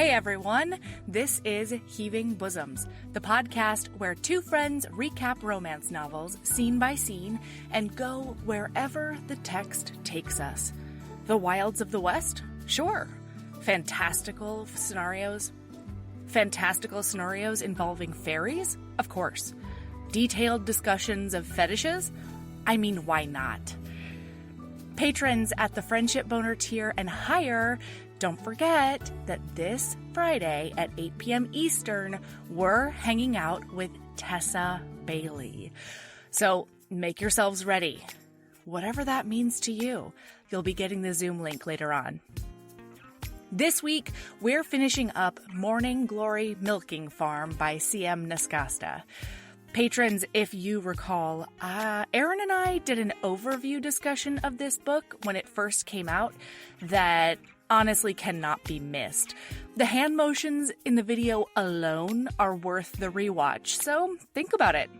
Hey everyone, this is Heaving Bosoms, the podcast where two friends recap romance novels scene by scene and go wherever the text takes us. The wilds of the West? Sure. Fantastical scenarios involving fairies? Of course. Detailed discussions of fetishes? I mean, why not? Patrons at the Friendship Boner tier and higher, don't forget that this Friday at 8 p.m. Eastern, we're hanging out with Tessa Bailey. So make yourselves ready. Whatever that means to you, you'll be getting the Zoom link later on. This week, we're finishing up Morning Glory Milking Farm by C.M. Nascosta. Patrons, if you recall, Erin and I did an overview discussion of this book when it first came out that honestly cannot be missed. The hand motions in the video alone are worth the rewatch, so think about it.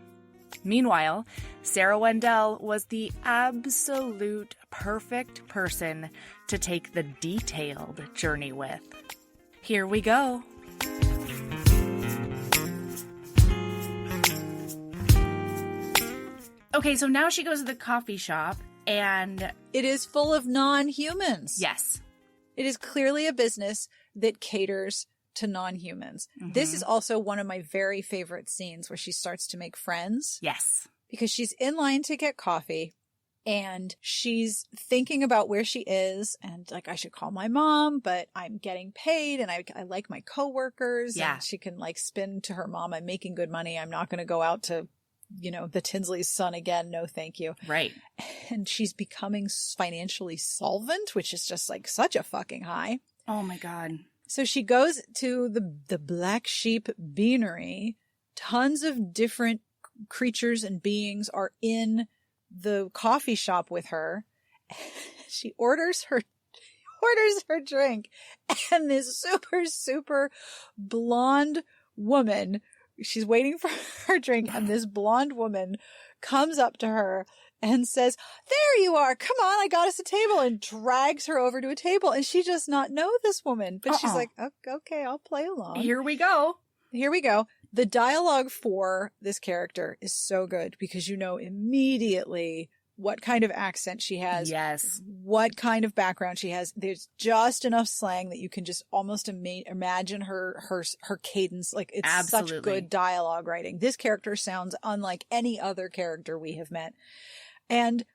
Meanwhile, Sarah Wendell was the absolute perfect person to take the detailed journey with. Here we go. Okay, so now she goes to the coffee shop and it is full of non-humans. Yes. It is clearly a business that caters to non-humans. Mm-hmm. This is also one of my very favorite scenes where she starts to make friends. Yes. Because she's in line to get coffee and she's thinking about where she is and like, I should call my mom, but I'm getting paid and I like my coworkers. Yeah. And she can like spin to her mom, I'm making good money. I'm not going to go out to, the Tinsley's son again. No, thank you. Right. And she's becoming financially solvent, which is just like such a fucking high. Oh my God. So she goes to the Black Sheep Beanery. Tons of different creatures and beings are in the coffee shop with her. She orders her drink, and this super blonde woman, she's waiting for her drink, and this blonde woman comes up to her and says, "There you are. Come on, I got us a table," and drags her over to a table. And she does not know this woman, but she's like, okay, I'll play along. Here we go. The dialogue for this character is so good because you know immediately what kind of accent she has. Yes. What kind of background she has. There's just enough slang that you can just almost imagine her cadence. Like it's Absolutely. Such good dialogue writing. This character sounds unlike any other character we have met. And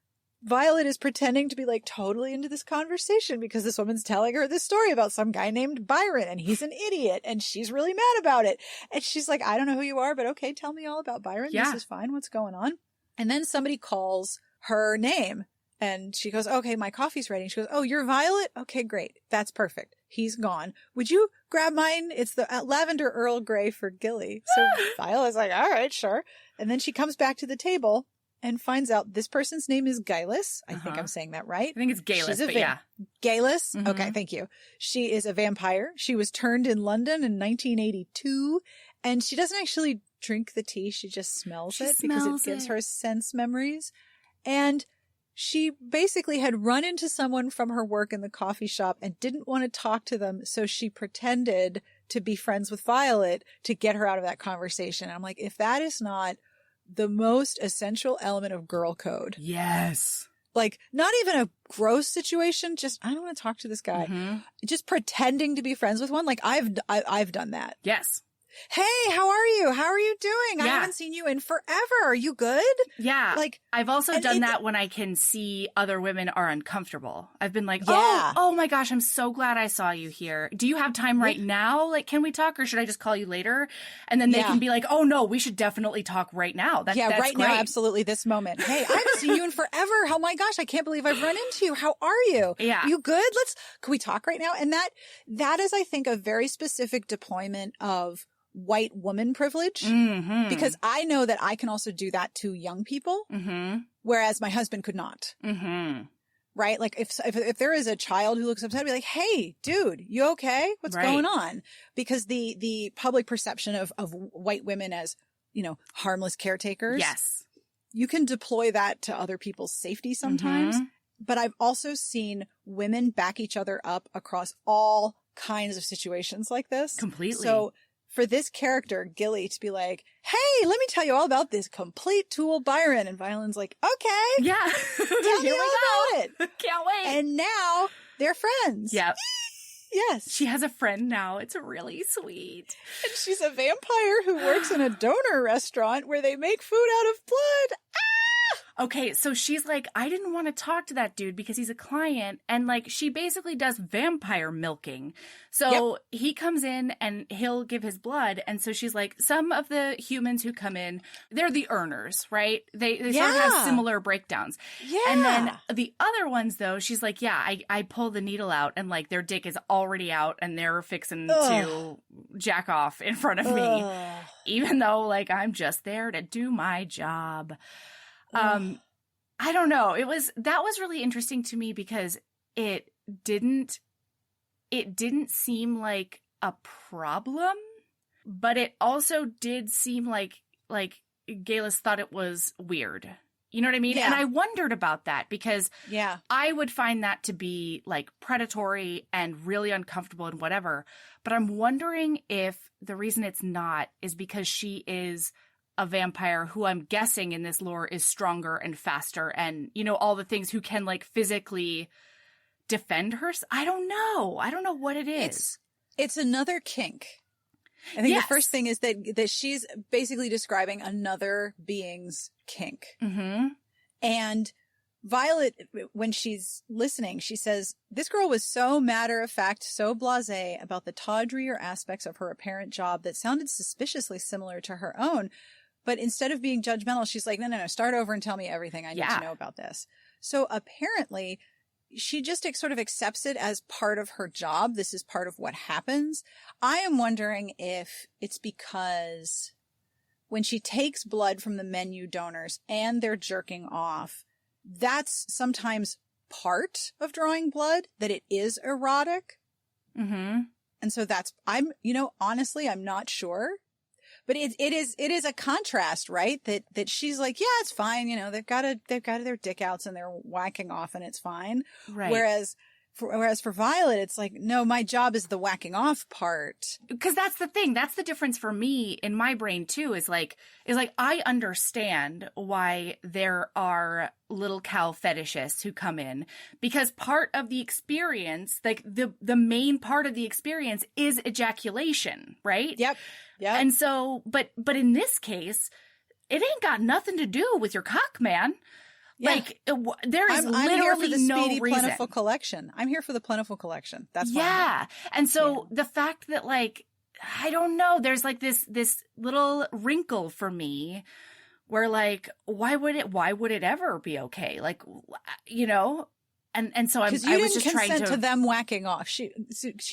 Violet is pretending to be like totally into this conversation because this woman's telling her this story about some guy named Byron and he's an idiot and she's really mad about it. And she's like, I don't know who you are, but okay, tell me all about Byron. Yeah. This is fine. What's going on? And then somebody calls her name and she goes, okay, my coffee's ready. And she goes, oh, you're Violet? Okay, great. That's perfect. He's gone. Would you grab mine? It's the lavender Earl Grey for Gilly. So Violet's like, all right, sure. And then she comes back to the table and finds out this person's name is Gillis. I think I'm saying that right. I think it's Galis, but yeah. Gillis? Mm-hmm. Okay, thank you. She is a vampire. She was turned in London in 1982, and she doesn't actually drink the tea. She just smells it because it gives her sense memories. And she basically had run into someone from her work in the coffee shop and didn't want to talk to them, so she pretended to be friends with Violet to get her out of that conversation. And I'm like, if that is not the most essential element of girl code. Yes. Like, not even a gross situation, just, I don't want to talk to this guy. Mm-hmm. Just pretending to be friends with one. Like, I've done that. Yes. Hey, how are you? How are you doing? Yeah. I haven't seen you in forever. Are you good? Yeah. Like, I've also done that when I can see other women are uncomfortable. I've been like, yeah. oh my gosh, I'm so glad I saw you here. Do you have time right now? Like, can we talk or should I just call you later? And then they can be like, oh no, we should definitely talk right now. That's right great. now. Absolutely. This moment. Hey, I haven't seen you in forever. Oh my gosh. I can't believe I've run into you. How are you? Yeah. You good? Can we talk right now? And that is, I think, a very specific deployment of white woman privilege, because I know that I can also do that to young people, whereas my husband could not. Right? Like if there is a child who looks upset, I'd be like, hey, dude, you okay? What's going on? Because the public perception of white women as, harmless caretakers. Yes. You can deploy that to other people's safety sometimes. But I've also seen women back each other up across all kinds of situations like this. Completely. So for this character, Gilly, to be like, hey, let me tell you all about this complete tool, Byron. And Violin's like, okay. Yeah. Tell me all about it. Can't wait. And now they're friends. Yep. Yes. She has a friend now. It's really sweet. And she's a vampire who works in a donor restaurant where they make food out of blood. Okay, so she's like, I didn't want to talk to that dude because he's a client. And like, she basically does vampire milking. So he comes in and he'll give his blood. And so she's like, some of the humans who come in, they're the earners, right? They sort of have similar breakdowns. Yeah. And then the other ones, though, she's like, yeah, I pull the needle out and like their dick is already out and they're fixing to jack off in front of me. Even though like I'm just there to do my job. I don't know. That was really interesting to me because it didn't seem like a problem, but it also did seem like Galis thought it was weird. You know what I mean? Yeah. And I wondered about that because Yeah. I would find that to be like predatory and really uncomfortable and whatever. But I'm wondering if the reason it's not is because she is a vampire who I'm guessing in this lore is stronger and faster and, you know, all the things, who can like physically defend her. I don't know. I don't know what it is. It's another kink. I think the first thing is that she's basically describing another being's kink. Mm-hmm. And Violet, when she's listening, she says, this girl was so matter-of-fact, so blasé about the tawdrier aspects of her apparent job that sounded suspiciously similar to her own. But instead of being judgmental, she's like, no, start over and tell me everything I need to know about this. So apparently, she just sort of accepts it as part of her job. This is part of what happens. I am wondering if it's because when she takes blood from the menu donors and they're jerking off, that's sometimes part of drawing blood, that it is erotic. Mm-hmm. And so honestly, I'm not sure. But it is a contrast, right? That she's like, yeah, it's fine. You know, they've got their dick outs and they're whacking off and it's fine. Right. Whereas for Violet, it's like, no, my job is the whacking off part. Because that's the thing. That's the difference for me in my brain too, is like, I understand why there are little cow fetishists who come in, because part of the experience, like the main part of the experience is ejaculation, right? Yep. Yeah. And so, but in this case, it ain't got nothing to do with your cock, man. Yeah. Like, there is I'm here for literally the no speedy, reason. plentiful collection. I'm here for the plentiful collection. That's fine. Yeah. And so the fact that, like, I don't know, there's like this little wrinkle for me where, like, why would it ever be okay? Like, you know? And so I was just trying consent to them whacking off. She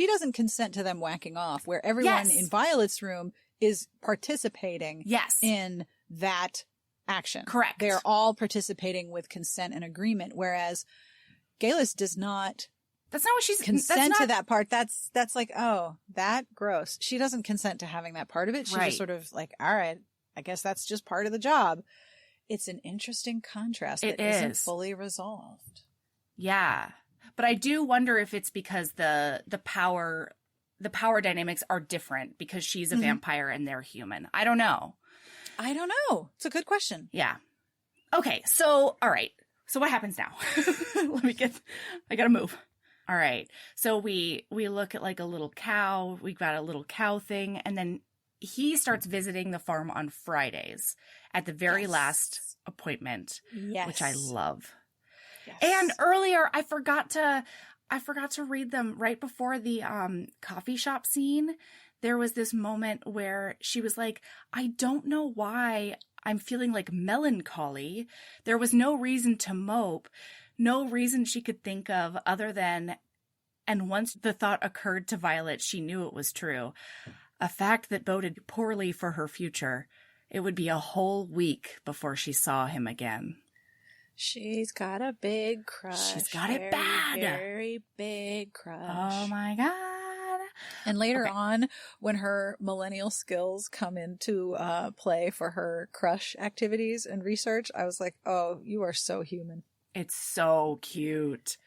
doesn't consent to them whacking off, where everyone in Violet's room is participating in that action. Correct. They're all participating with consent and agreement, whereas Galis does not. That's not what she's consent to that part. That's like, oh, that gross. She doesn't consent to having that part of it. She's just sort of like, all right, I guess that's just part of the job. It's an interesting contrast that isn't fully resolved. Yeah. But I do wonder if it's because the power dynamics are different because she's a vampire and they're human. I don't know. It's a good question. Yeah. Okay. So, all right. So what happens now? I gotta move. All right. So we look at like a little cow. We've got a little cow thing. And then he starts visiting the farm on Fridays at the very last appointment, which I love. Yes. And earlier I forgot to read them right before the coffee shop scene. There was this moment where she was like, I don't know why I'm feeling like melancholy. There was no reason to mope, no reason she could think of other than, and once the thought occurred to Violet, she knew it was true, a fact that boded poorly for her future. It would be a whole week before she saw him again. She's got a big crush. She's got it bad. Very big crush. Oh my God. And later on, when her millennial skills come into play for her crush activities and research, I was like, oh, you are so human. It's so cute.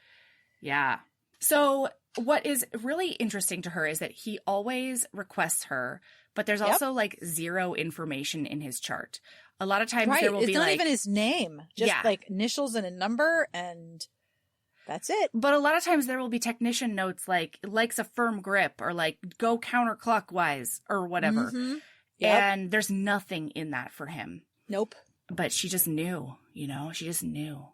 Yeah. So what is really interesting to her is that he always requests her, but there's also like zero information in his chart. A lot of times there will be like... It's not even his name. Just like initials and a number, and that's it. But a lot of times there will be technician notes like, likes a firm grip, or like, go counterclockwise, or whatever. Mm-hmm. And there's nothing in that for him. Nope. But she just knew, you know? She just knew.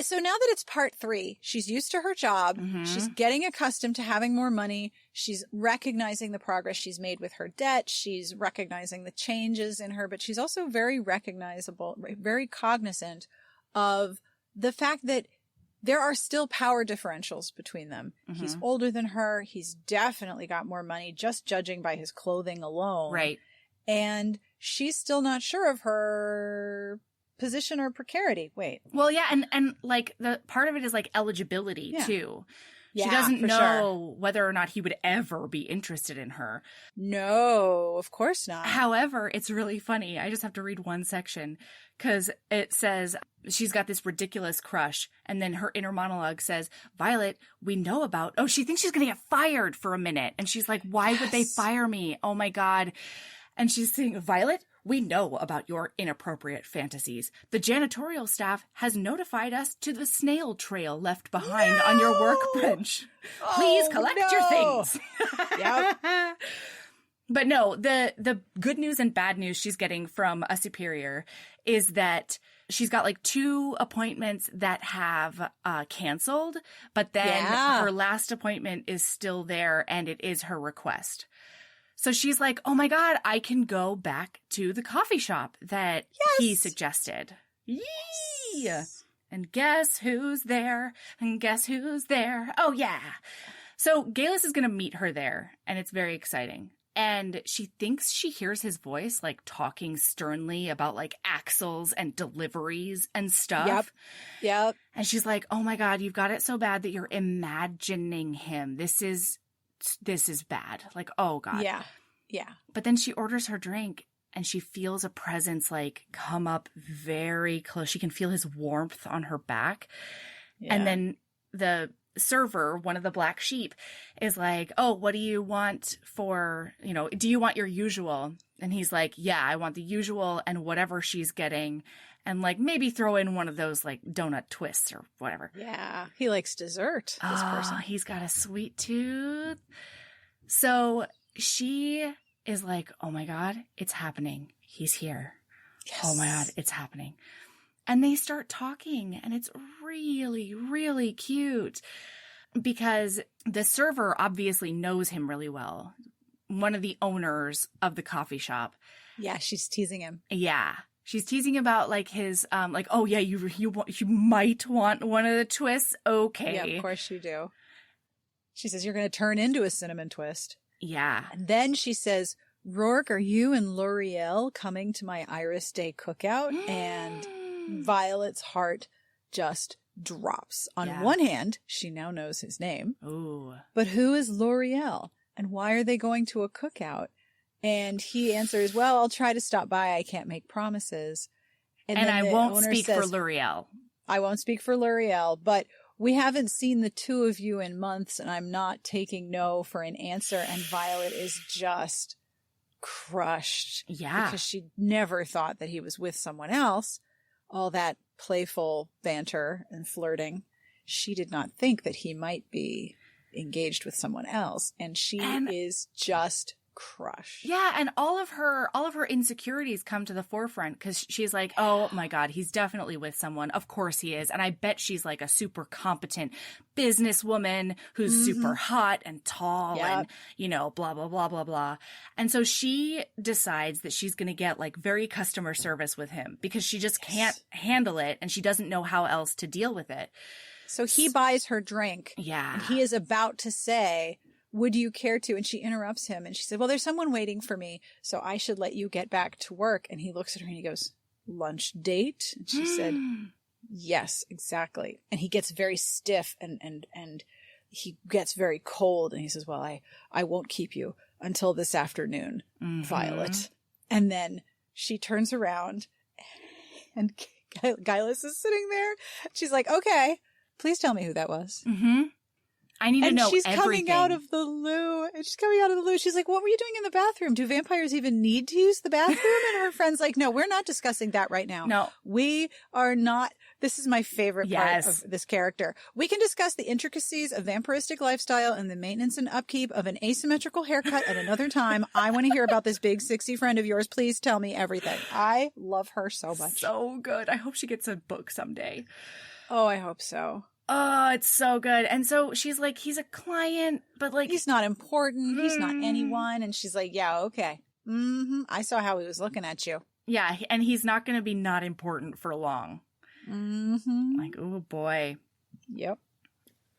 So now that it's part 3, she's used to her job. Mm-hmm. She's getting accustomed to having more money. She's recognizing the progress she's made with her debt. She's recognizing the changes in her, but she's also very recognizable, very cognizant of the fact that there are still power differentials between them. Mm-hmm. He's older than her. He's definitely got more money, just judging by his clothing alone. Right. And she's still not sure of her position or precarity. Wait. Well, yeah, and like the part of it is like eligibility too. Yeah, she doesn't know sure. whether or not he would ever be interested in her. No, of course not. However, it's really funny. I just have to read one section because it says she's got this ridiculous crush, and then her inner monologue says, Violet, we know about... Oh, she thinks she's going to get fired for a minute. And she's like, why would they fire me? Oh my God. And she's saying, Violet, we know about your inappropriate fantasies. The janitorial staff has notified us to the snail trail left behind on your workbench. Please collect your things. Yep. But no, the good news and bad news she's getting from a superior is that she's got like 2 appointments that have canceled, but then her last appointment is still there and it is her request. So she's like, oh my God, I can go back to the coffee shop that he suggested. Yee! Yes. And guess who's there? And guess who's there? Oh yeah. So Galus is going to meet her there, and it's very exciting. And she thinks she hears his voice, like, talking sternly about, like, axles and deliveries and stuff. Yep. And she's like, oh my God, you've got it so bad that you're imagining him. This is bad. Like, oh God. Yeah. But then she orders her drink and she feels a presence like come up very close. She can feel his warmth on her back. Yeah. And then the server, one of the black sheep, is like, oh, what do you want for, do you want your usual? And he's like, yeah, I want the usual and whatever she's getting. And like maybe throw in one of those like donut twists or whatever. Yeah. He likes dessert, this person. He's got a sweet tooth. So she is like, oh my God, it's happening. He's here. Yes. Oh my God, it's happening. And they start talking and it's really, really cute because the server obviously knows him really well. One of the owners of the coffee shop. Yeah, she's teasing him. Yeah. She's teasing about like his, like, oh yeah, you might want one of the twists. Okay. Yeah, of course you do. She says, you're going to turn into a cinnamon twist. Yeah. And then she says, Rourke, are you and L'Oreal coming to my Iris Day cookout? And Violet's heart just drops. On one hand, she now knows his name. Ooh. But who is L'Oreal? And why are they going to a cookout? And he answers, well, I'll try to stop by. I can't make promises. And I won't speak for L'Oreal. I won't speak for L'Oreal, but we haven't seen the 2 of you in months, and I'm not taking no for an answer. And Violet is just crushed. Yeah. Because she never thought that he was with someone else. All that playful banter and flirting. She did not think that he might be engaged with someone else. And she is just crushed. Yeah, and all of her insecurities come to the forefront because she's like, oh my God, he's definitely with someone. Of course he is. And I bet she's like a super competent businesswoman who's super hot and tall and, blah, blah, blah, blah, blah. And so she decides that she's going to get like very customer service with him because she just can't handle it and she doesn't know how else to deal with it. So he buys her drink. Yeah. And he is about to say, would you care to? And she interrupts him and she said, well, there's someone waiting for me, so I should let you get back to work. And he looks at her and he goes, lunch date? And she said, yes, exactly. And he gets very stiff and he gets very cold. And he says, well, I won't keep you until this afternoon, Violet. And then she turns around and Gilus is sitting there. She's like, okay, please tell me who that was. I need to know she's everything. coming out of the loo. And she's coming out of the loo. She's like, what were you doing in the bathroom? Do vampires even need to use the bathroom? And her friend's like, no, we're not discussing that right now. No. We are not. This is my favorite part Yes. of this character. We can discuss the intricacies of vampiristic lifestyle and the maintenance and upkeep of an asymmetrical haircut at another time. I want to hear about this big 60 friend of yours. Please tell me everything. I love her so much. So good. I hope she gets a book someday. Oh, I hope so. Oh, it's so good. And so she's like, he's a client, but like... He's not important. He's not anyone. And she's like, yeah, okay. I saw how he was looking at you. Yeah, and he's not going to be not important for long. Like, oh boy. Yep.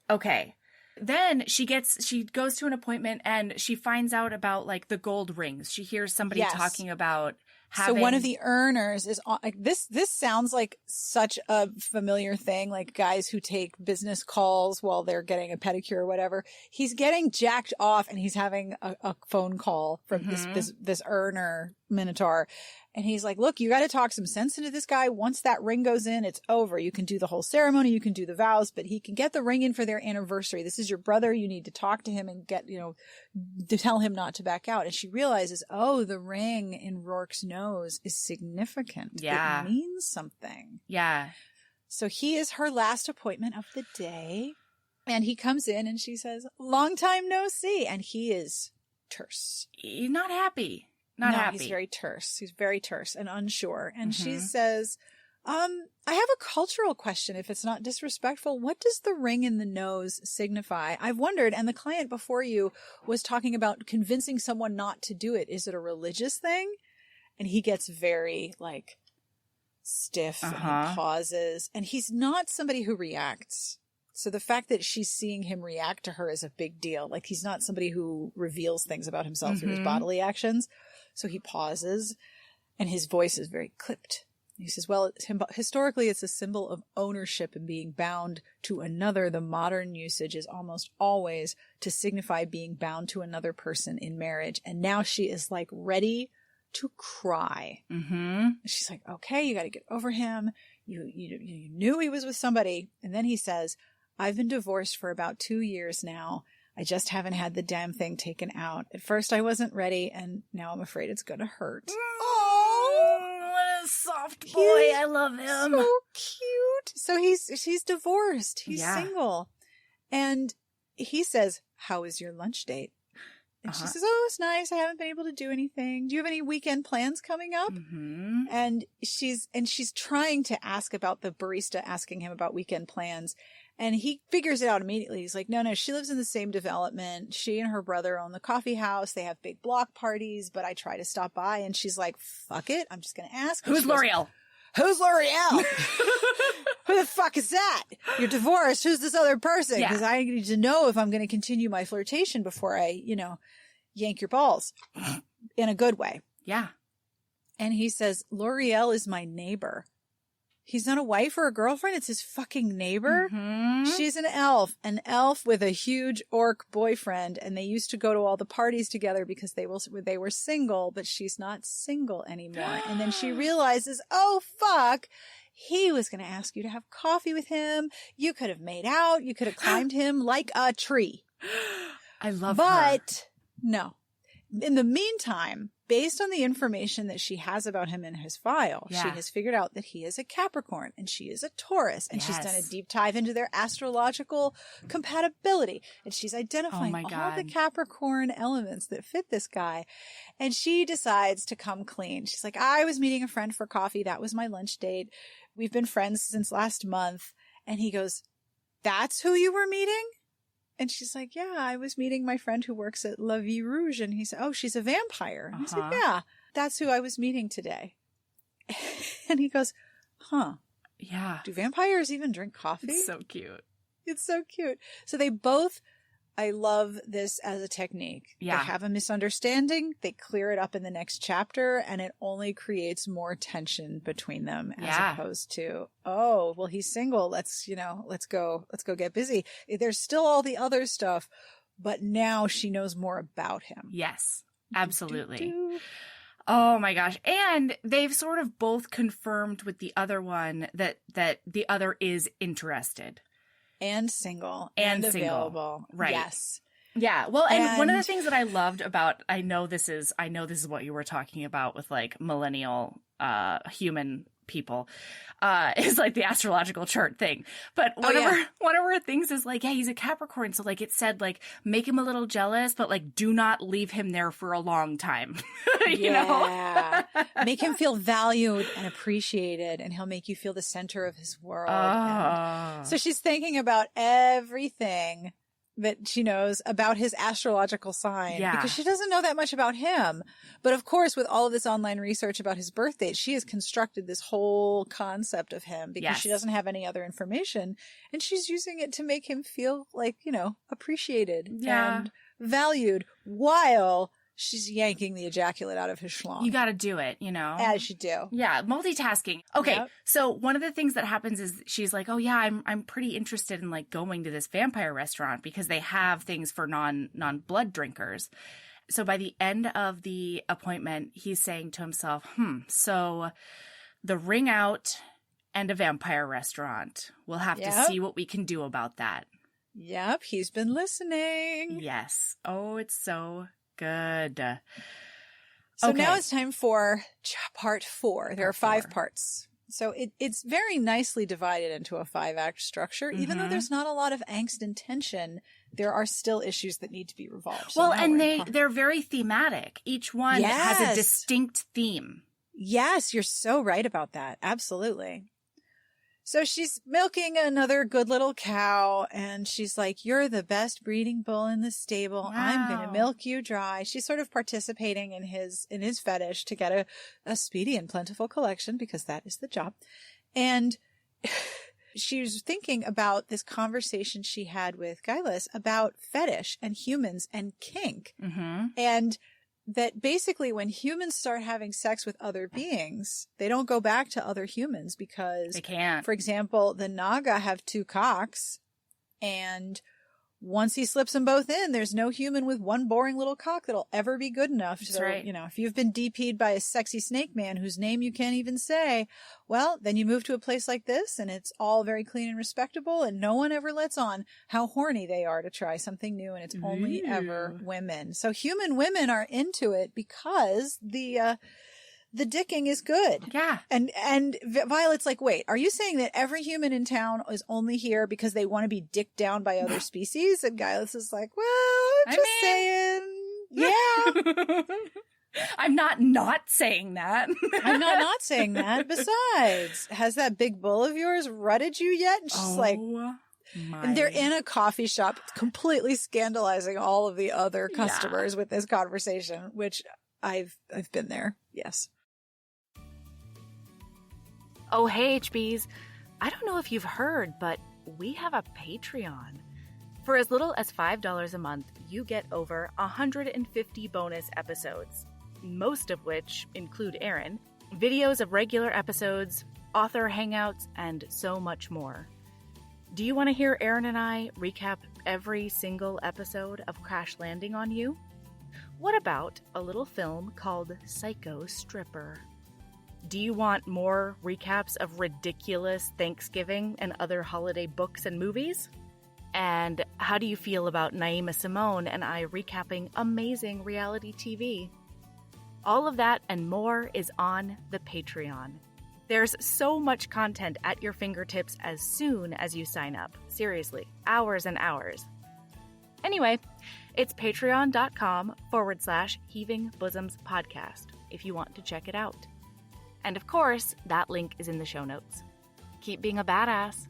Okay. Then she goes to an appointment and she finds out about like the gold rings. She hears somebody talking about having... So one of the earners is on, like, this sounds like such a familiar thing, like guys who take business calls while they're getting a pedicure or whatever. He's getting jacked off and he's having a phone call from this earner minotaur. And he's like, look, you got to talk some sense into this guy. Once that ring goes in, it's over. You can do the whole ceremony. You can do the vows, but he can get the ring in for their anniversary. This is your brother. You need to talk to him and get, to tell him not to back out. And she realizes, oh, the ring in Rourke's nose is significant. Yeah. It means something. Yeah. So he is her last appointment of the day. And he comes in and she says, long time no see. And he is terse. He's not happy. Not happy. He's very terse. He's very terse and unsure. And she says, I have a cultural question. If it's not disrespectful, what does the ring in the nose signify? I've wondered, and the client before you was talking about convincing someone not to do it. Is it a religious thing? And he gets very like stiff and he pauses, and he's not somebody who reacts. So the fact that she's seeing him react to her is a big deal. Like, he's not somebody who reveals things about himself through his bodily actions. So he pauses and his voice is very clipped. He says, well, historically, it's a symbol of ownership and being bound to another. The modern usage is almost always to signify being bound to another person in marriage. And now she is like ready to cry. She's like, okay, you got to get over him. You knew he was with somebody. And then he says, I've been divorced for about 2 years now. I just haven't had the damn thing taken out. At first I wasn't ready, and now I'm afraid it's going to hurt. Oh, what a soft boy. I love him. So cute. So she's divorced. He's single. And he says, how is your lunch date? And she says, oh, it's nice. I haven't been able to do anything. Do you have any weekend plans coming up? And she's trying to ask about the barista asking him about weekend plans. And he figures it out immediately. He's like, no, she lives in the same development. She and her brother own the coffee house. They have big block parties, but I try to stop by. And she's like, fuck it. I'm just going to ask. Who's L'Oreal? Who's L'Oreal? Who the fuck is that? You're divorced. Who's this other person? Because I need to know if I'm going to continue my flirtation before I, yank your balls in a good way. Yeah. And he says, L'Oreal is my neighbor. He's not a wife or a girlfriend. It's his fucking neighbor. She's an elf with a huge orc boyfriend. And they used to go to all the parties together because they were single, but she's not single anymore. And then she realizes, oh, fuck. He was going to ask you to have coffee with him. You could have made out. You could have climbed him like a tree. I love her. But no. In the meantime, based on the information that she has about him in his file, she has figured out that he is a Capricorn and she is a Taurus. And she's done a deep dive into their astrological compatibility. And she's identifying all the Capricorn elements that fit this guy. And she decides to come clean. She's like, I was meeting a friend for coffee. That was my lunch date. We've been friends since last month. And he goes, that's who you were meeting? And she's like, yeah, I was meeting my friend who works at La Vie Rouge. And he said, oh, she's a vampire. And he said, yeah, that's who I was meeting today. And he goes, huh. Yeah. Do vampires even drink coffee? It's so cute. It's so cute. So they both, I love this as a technique. Yeah. They have a misunderstanding. They clear it up in the next chapter, and it only creates more tension between them as opposed to, oh, well, he's single. Let's go get busy. There's still all the other stuff, but now she knows more about him. Yes, absolutely. Oh my gosh. And they've sort of both confirmed with the other one that the other is interested. And single. And single. Available. Right. Yes. Yeah. Well, and one of the things that I loved about, I know this is what you were talking about with like millennial human people, is like the astrological chart thing. But one of her things is like, yeah, he's a Capricorn. So like it said, like, make him a little jealous, but like do not leave him there for a long time. you know? Make him feel valued and appreciated, and he'll make you feel the center of his world. And so she's thinking about everything that she knows about his astrological sign, because she doesn't know that much about him. But of course, with all of this online research about his birth date, she has constructed this whole concept of him because she doesn't have any other information, and she's using it to make him feel like, you know, appreciated and valued while she's yanking the ejaculate out of his schlong. You got to do it, you know? As you do. Yeah, multitasking. Okay, so one of the things that happens is she's like, oh yeah, I'm pretty interested in like going to this vampire restaurant because they have things for non-blood drinkers. So by the end of the appointment, he's saying to himself, so the ring out and a vampire restaurant. We'll have to see what we can do about that. Yep, he's been listening. Yes. Oh, it's so good. So now it's time for part 4. There are 5 parts. So it's very nicely divided into a 5-act structure. Even though there's not a lot of angst and tension, there are still issues that need to be resolved. So well, and they're very thematic. Each one has a distinct theme. Yes, you're so right about that. Absolutely. So she's milking another good little cow, and she's like, you're the best breeding bull in the stable. Wow. I'm going to milk you dry. She's sort of participating in his fetish to get a speedy and plentiful collection, because that is the job. And she was thinking about this conversation she had with Gaius about fetish and humans and kink. And that basically when humans start having sex with other beings, they don't go back to other humans because they can't. For example, the Naga have 2 cocks, and once he slips them both in, there's no human with one boring little cock that'll ever be good enough. That's so, right. you know, if you've been DP'd by a sexy snake man whose name you can't even say, well, then you move to a place like this and it's all very clean and respectable, and no one ever lets on how horny they are to try something new, and it's only ever women. So human women are into it because the dicking is good. Yeah. And Violet's like, wait, are you saying that every human in town is only here because they want to be dicked down by other species? And Gaius is like, well, I'm just saying. Yeah. I'm not saying that. I'm not saying that. Besides, has that big bull of yours rutted you yet? And she's like, and they're in a coffee shop completely scandalizing all of the other customers with this conversation, which I've been there. Yes. Oh, hey, HBs. I don't know if you've heard, but we have a Patreon. For as little as $5 a month, you get over 150 bonus episodes, most of which include Erin, videos of regular episodes, author hangouts, and so much more. Do you want to hear Erin and I recap every single episode of Crash Landing on You? What about a little film called Psycho Stripper? Do you want more recaps of ridiculous Thanksgiving and other holiday books and movies? And how do you feel about Naima Simone and I recapping amazing reality TV? All of that and more is on the Patreon. There's so much content at your fingertips as soon as you sign up. Seriously, hours and hours. Anyway, it's patreon.com/Heaving Bosoms Podcast if you want to check it out. And of course, that link is in the show notes. Keep being a badass.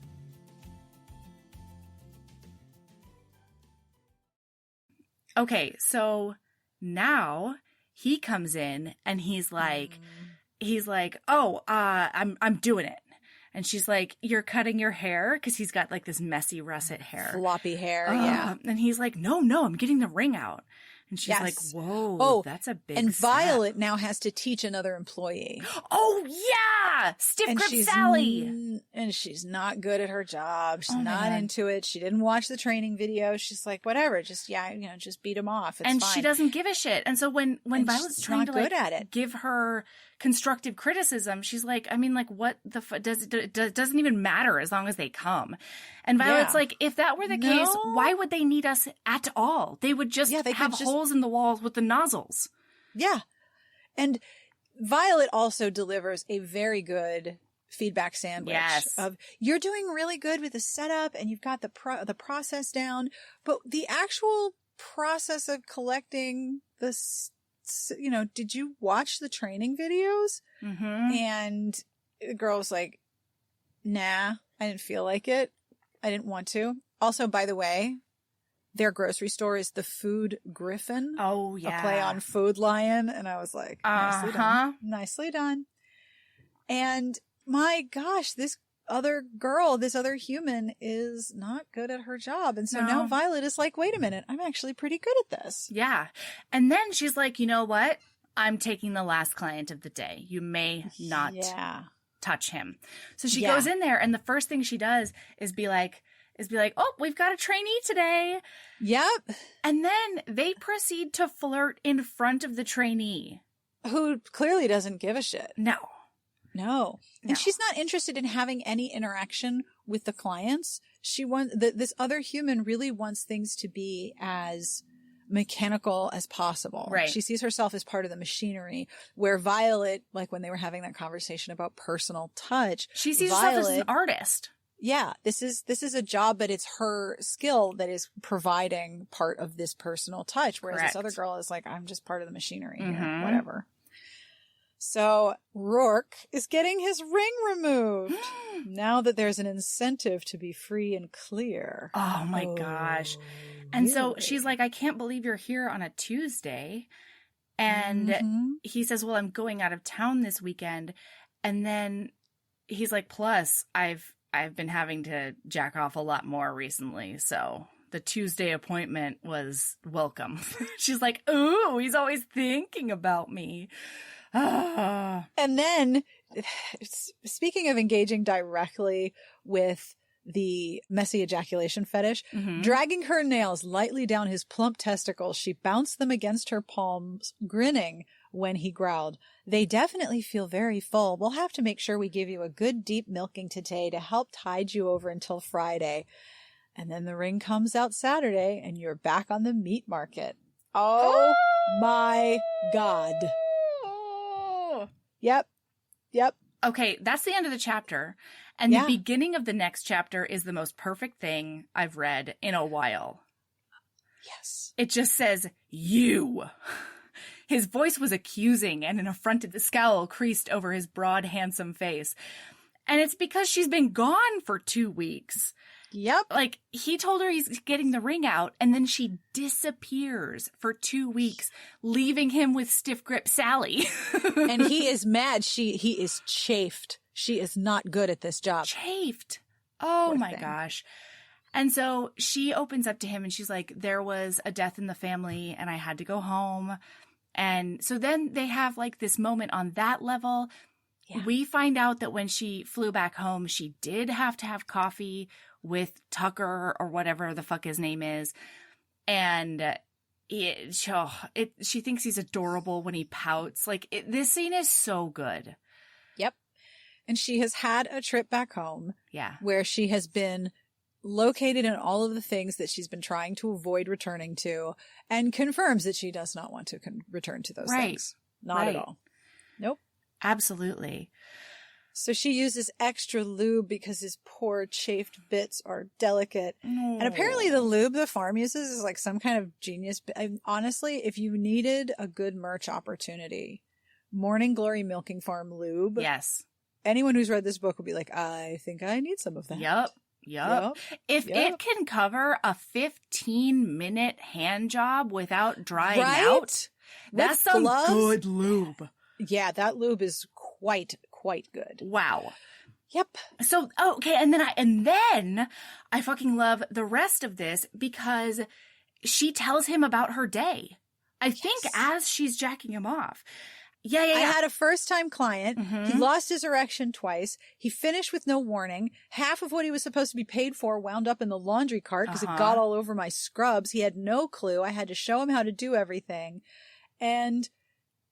Okay, so now he comes in and he's like, oh, I'm doing it. And she's like, you're cutting your hair? Because he's got like this messy russet hair. Floppy hair, yeah. And he's like, no, I'm getting the ring out. And she's like, whoa, that's a big And step. Violet now has to teach another employee. Oh, yeah! Stiff grip Sally! And she's not good at her job. She's not into it. She didn't watch the training video. She's like, whatever, just beat him off. It's and fine. she doesn't give a shit. And so when Violet's trying to good at it. give her constructive criticism. She's like, I mean, like, what the doesn't even matter as long as they come. And Violet's like, if that were the case, why would they need us at all? They would just have holes in the walls with the nozzles. Yeah. And Violet also delivers a very good feedback sandwich of, you're doing really good with the setup and you've got the process down, but the actual process of collecting this, you know, did you watch the training videos? And the girl was like, nah, I didn't feel like it. I didn't want to. Also, by the way, their grocery store is the Food Griffin. Oh, yeah. A play on Food Lion. And I was like, nicely done. Nicely done. And my gosh, this other girl, this other human is not good at her job. And so now Violet is like, wait a minute, I'm actually pretty good at this. Yeah. And then she's like, you know what? I'm taking the last client of the day. You may not touch him. So she goes in there and the first thing she does is be like, oh, we've got a trainee today. Yep. And then they proceed to flirt in front of the trainee. Who clearly doesn't give a shit. No. And she's not interested in having any interaction with the clients. She wants this other human really wants things to be as mechanical as possible. Right. She sees herself as part of the machinery, where Violet, like when they were having that conversation about personal touch, she sees herself as an artist. Yeah, this is a job, but it's her skill that is providing part of this personal touch. Whereas this other girl is like, I'm just part of the machinery here, whatever. So Rourke is getting his ring removed now that there's an incentive to be free and clear. Oh my gosh. And so she's like, I can't believe you're here on a Tuesday. And he says, well, I'm going out of town this weekend. And then he's like, plus I've been having to jack off a lot more recently. So the Tuesday appointment was welcome. She's like, ooh, he's always thinking about me. And then, speaking of engaging directly with the messy ejaculation fetish, dragging her nails lightly down his plump testicles, she bounced them against her palms, grinning when he growled, they definitely feel very full. We'll have to make sure we give you a good deep milking today to help tide you over until Friday. And then the ring comes out Saturday and you're back on the meat market. Oh my God. Yep. Okay, that's the end of the chapter. And the beginning of the next chapter is the most perfect thing I've read in a while. Yes. It just says, you. His voice was accusing and an affronted scowl creased over his broad, handsome face. And it's because she's been gone for 2 weeks. Yep. Like, he told her he's getting the ring out, and then she disappears for 2 weeks, leaving him with stiff grip Sally. And he is mad. He is chafed. She is not good at this job. Chafed. Oh my gosh. And so she opens up to him and she's like, there was a death in the family and I had to go home. And so then they have like this moment on that level. Yeah. We find out that when she flew back home, she did have to have coffee with Tucker or whatever the fuck his name is. And she thinks he's adorable when he pouts. Like, this scene is so good. Yep. And she has had a trip back home. Yeah. Where she has been located in all of the things that she's been trying to avoid returning to, and confirms that she does not want to return to those things. Not at all. Nope. Absolutely. So she uses extra lube because his poor chafed bits are delicate. And apparently the lube the farm uses is like some kind of genius. Honestly, if you needed a good merch opportunity, Morning Glory Milking Farm lube. Yes. Anyone who's read this book will be like, I think I need some of that. Yep. If it can cover a 15-minute hand job without drying out, that's some good lube. Yeah, that lube is quite good. Wow. Yep. So, okay, and then I fucking love the rest of this because she tells him about her day. I think as she's jacking him off. Yeah. I had a first-time client. He lost his erection twice. He finished with no warning. Half of what he was supposed to be paid for wound up in the laundry cart because it got all over my scrubs. He had no clue. I had to show him how to do everything. And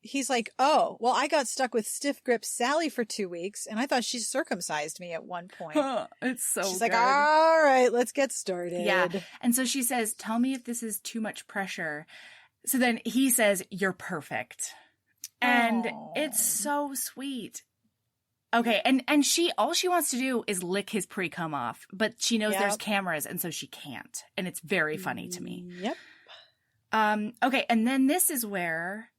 he's like, oh, well, I got stuck with stiff grip Sally for 2 weeks, and I thought she circumcised me at one point. It's so She's good. like, all right, let's get started. Yeah. And so she says, tell me if this is too much pressure. So then he says, you're perfect. And it's so sweet. Okay. And she, all she wants to do is lick his pre-cum off, but she knows there's cameras, and so she can't. And it's very funny to me. Yep. Okay. And then this is where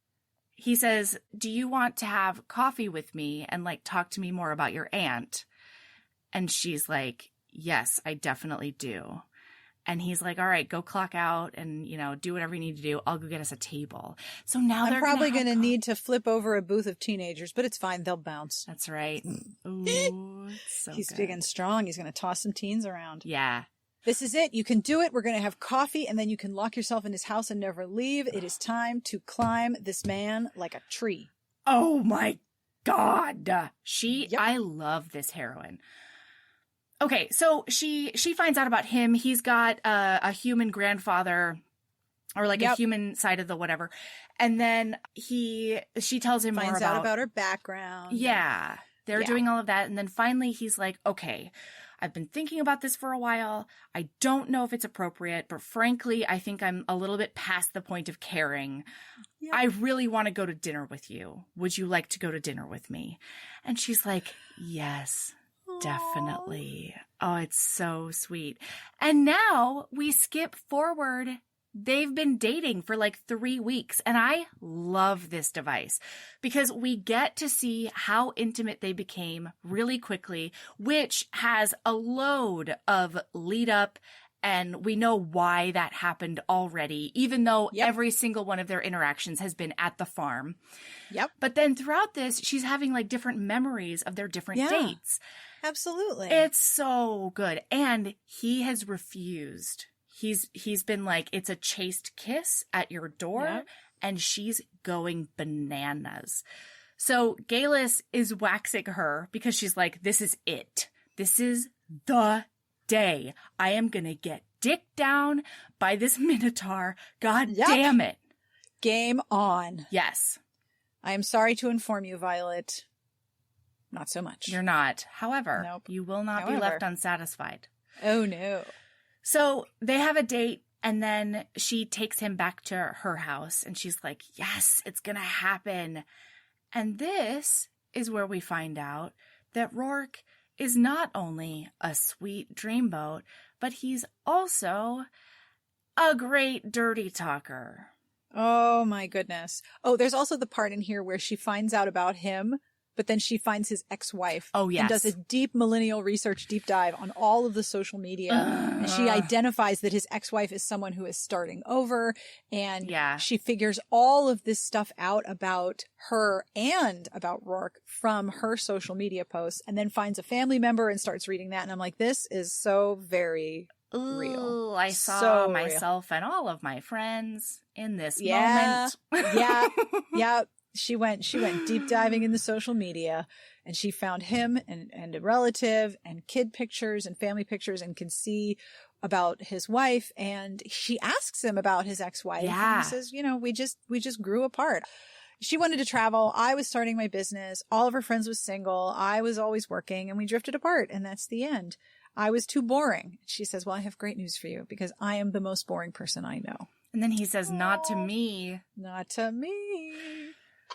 he says, do you want to have coffee with me and like talk to me more about your aunt? And she's like, yes, I definitely do. And he's like, all right, go clock out and, you know, do whatever you need to do. I'll go get us a table. So now I'm probably going to need to flip over a booth of teenagers, but it's fine. They'll bounce. That's right. Ooh, so he's good. big and strong. He's going to toss some teens around. Yeah. This is it. You can do it. We're going to have coffee, and then you can lock yourself in his house and never leave. It is time to climb this man like a tree. Oh my God. I love this heroine. Okay, so she finds out about him. He's got a human grandfather, or like a human side of the whatever. And then she tells him finds more out about her background. Yeah, they're doing all of that. And then finally he's like, okay, I've been thinking about this for a while. I don't know if it's appropriate, but frankly, I think I'm a little bit past the point of caring. Yep. I really want to go to dinner with you. Would you like to go to dinner with me? And she's like, yes. Definitely. Oh, it's so sweet. And now we skip forward. They've been dating for like 3 weeks. And I love this device because we get to see how intimate they became really quickly, which has a load of lead up. And we know why that happened already, even though every single one of their interactions has been at the farm. Yep. But then throughout this, she's having like different memories of their different dates. Absolutely. It's so good. And he has refused. He's been like, it's a chaste kiss at your door. And she's going bananas. So Galis is waxing her because she's like, this is it. This is the day I am going to get dicked down by this Minotaur. God damn it. Game on. Yes. I am sorry to inform you, Violet. Not so much. You're not. However, you will not be left unsatisfied. Oh, no. So they have a date, and then she takes him back to her house, and she's like, yes, it's going to happen. And this is where we find out that Rourke is not only a sweet dreamboat, but he's also a great dirty talker. Oh, my goodness. Oh, there's also the part in here where she finds out about him, but then she finds his ex-wife. Oh, yes. And does a deep millennial research deep dive on all of the social media. And she identifies that his ex-wife is someone who is starting over. And she figures all of this stuff out about her and about Rourke from her social media posts, and then finds a family member and starts reading that. And I'm like, this is so very real. I saw myself and all of my friends in this moment. Yeah. She went deep diving in the social media, and she found him and a relative and kid pictures and family pictures, and can see about his wife. And she asks him about his ex-wife. Yeah. And he says, we just grew apart. She wanted to travel. I was starting my business. All of her friends was single. I was always working, and we drifted apart. And that's the end. I was too boring. She says, well, I have great news for you because I am the most boring person I know. And then he says, not to me. Not to me.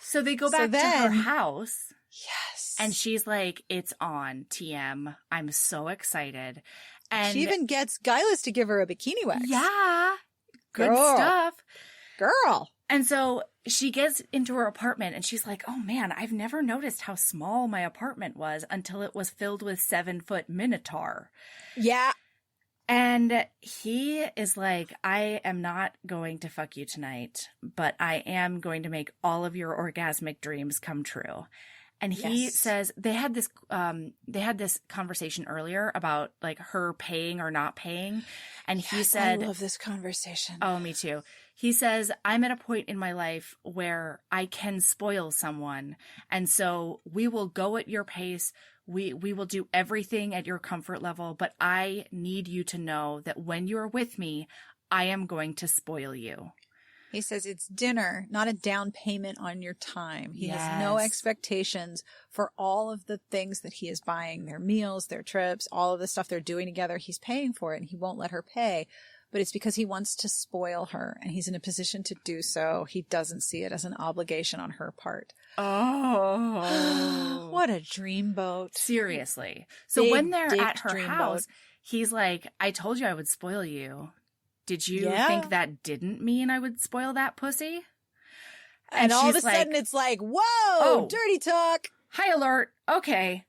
So they go back to her house. Yes. And she's like, it's on, TM. I'm so excited. And she even gets Gaius to give her a bikini wax. Yeah. Good stuff. Girl. And so she gets into her apartment, and she's like, oh man, I've never noticed how small my apartment was until it was filled with 7-foot Minotaur. Yeah. And he is like, I am not going to fuck you tonight, but I am going to make all of your orgasmic dreams come true. And he says they had this conversation earlier about like her paying or not paying. And he said, I love this conversation. Oh, me too. He says, I'm at a point in my life where I can spoil someone. And so we will go at your pace. We will do everything at your comfort level, but I need you to know that when you're with me, I am going to spoil you. He says it's dinner, not a down payment on your time. He has no Yes. expectations for all of the things that he is buying, their meals, their trips, all of the stuff they're doing together. He's paying for it and he won't let her pay. But it's because he wants to spoil her and he's in a position to do so. He doesn't see it as an obligation on her part. Oh. What a dreamboat. Seriously. So Big when they're dick at her dreamboat. house, he's like, I told you I would spoil you. Did you Yeah. think that didn't mean I would spoil that pussy? And all of a she's like, sudden it's like, whoa, dirty talk. High alert. Okay,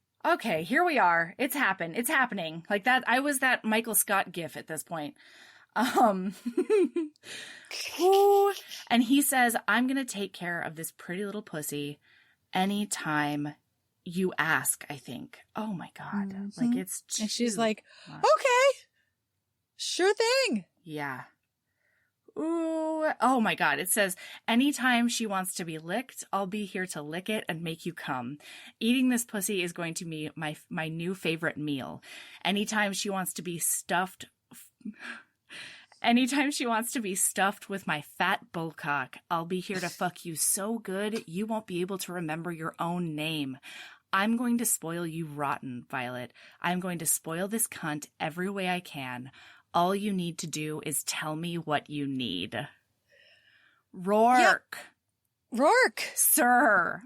here we are. It's happening. Like that, I was that Michael Scott gif at this point. Ooh. And he says, I'm going to take care of this pretty little pussy anytime you ask, I think. Oh my God. Mm-hmm. Like it's And she's like, much. okay, sure thing. Yeah. Ooh. Oh my God. It says, anytime she wants to be licked, I'll be here to lick it and make you come. Eating this pussy is going to be my new favorite meal. Anytime she wants to be stuffed with my fat bullcock, I'll be here to fuck you so good you won't be able to remember your own name. I'm going to spoil you rotten, Violet. I'm going to spoil this cunt every way I can. All you need to do is tell me what you need. Rourke. Rourke. Sir.